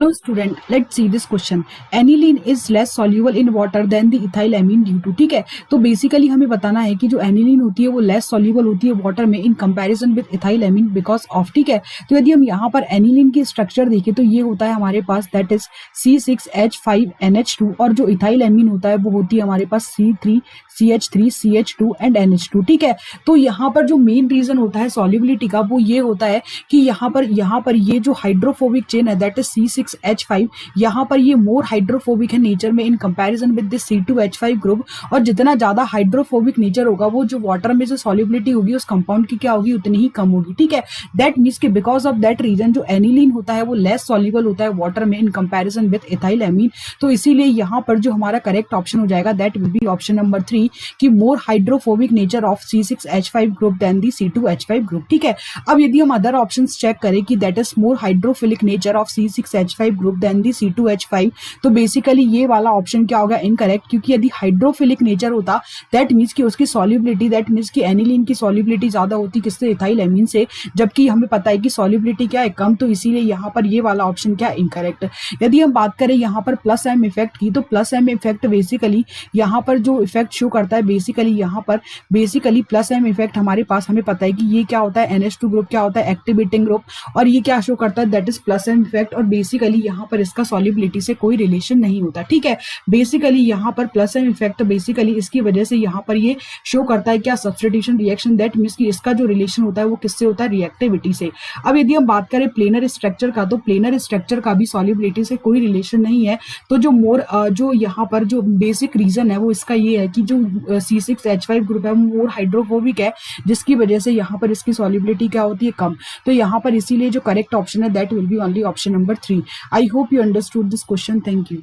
Hello student, let's see this question. Aniline is less soluble in water than the ethylamine due to, ठीक है। तो basically हमें बताना है कि जो एनिलीन होती है वो लेस सॉल्यूबल होती है वाटर में in comparison with ethylamine because of, ठीक है। तो यदि हम यहाँ पर एनिलीन की स्ट्रक्चर देखें तो ये होता है हमारे पास दैट इज C6H5NH2 और जो इथाइलामीन होता है वो होती है हमारे पास C3CH3CH2 एंड NH2, ठीक है। तो यहाँ पर जो मेन रीजन होता है सॉल्युबिलिटी का वो ये होता है कि यहाँ पर ये जो हाइड्रोफोबिक चेन है दैट इज C6H5, यहाँ पर ये मोर हाइड्रोफोबिक है नेचर में in comparison with this C2H5 group. और जितना ज्यादा हाइड्रोफोबिक नेचर होगा वो जो वाटर में जो सॉल्युबिलिटी होगी उस कंपाउंड की क्या होगी उतनी ही कम होगी, ठीक है। दैट मीन्स कि बिकॉज ऑफ दैट रीजन जो एनिलीन होता है वो लेस सॉल्युबल होता है वाटर में इन कंपैरिजन विद इथाइलामीन। तो इसीलिए यहाँ पर जो हमारा करेक्ट ऑप्शन हो जाएगा that will be option number 3 कि more hydrophobic nature of C6H5 group then the C2H5 group, ठीक है। अब यदि हम अदर ऑप्शंस चेक करें कि that is more hydrophilic nature of C6H5 group then the C2H5, तो बेसिकली ये वाला ऑप्शन क्या होगा इनकरेक्ट, क्योंकि यदि हाइड्रोफिलिक नेचर होता दैट मीन्स कि उसकी सॉल्युबिलिटी दैट मीन्स कि एनिलीन की सॉल्युबिलिटी ज्यादा होती किससे इथाइलामीन से, जबकि हमें पता है कि सॉल्युबिलिटी क्या है कम, तो इसीलिए यहाँ पर ये वाला ऑप्शन क्या इनकरेक्ट। यदि हम बात करें यहाँ पर प्लस एम इफेक्ट की, तो प्लस एम इफेक्ट बेसिकली यहाँ पर जो इफेक्ट शो करता है बेसिकली यहाँ पर बेसिकली प्लस एम इफेक्ट हमारे पास हमें पता है कि ये क्या होता है NH2 ग्रुप क्या होता है एक्टिवेटिंग ग्रुप, और ये क्या शो करता है that is plus M effect, और बेसिकली यहाँ पर इसका सॉल्युबिलिटी से कोई रिलेशन नहीं होता, ठीक है। बेसिकली यहाँ पर प्लस एम इफेक्ट बेसिकली इसकी वजह से यहाँ पर ये शो करता है क्या सब्स्टिट्यूशन रिएक्शन, दैट मीन्स कि इसका जो रिलेशन होता है वो किससे होता है रिएक्टिविटी से। अब यदि हम बात करें प्लेनर स्ट्रक्चर का, तो प्लेनर स्ट्रक्चर का भी सॉल्युबिलिटी से कोई रिलेशन नहीं है। तो जो यहाँ पर जो बेसिक रीजन है वो इसका ये है कि जो C6H5 ग्रुप है वो मोर हाइड्रोफोबिक है, जिसकी वजह से यहाँ पर इसकी सॉल्युबिलिटी क्या होती है कम। तो यहाँ पर इसीलिए जो करेक्ट ऑप्शन है that will B only option number 3। I hope you understood this question, thank you.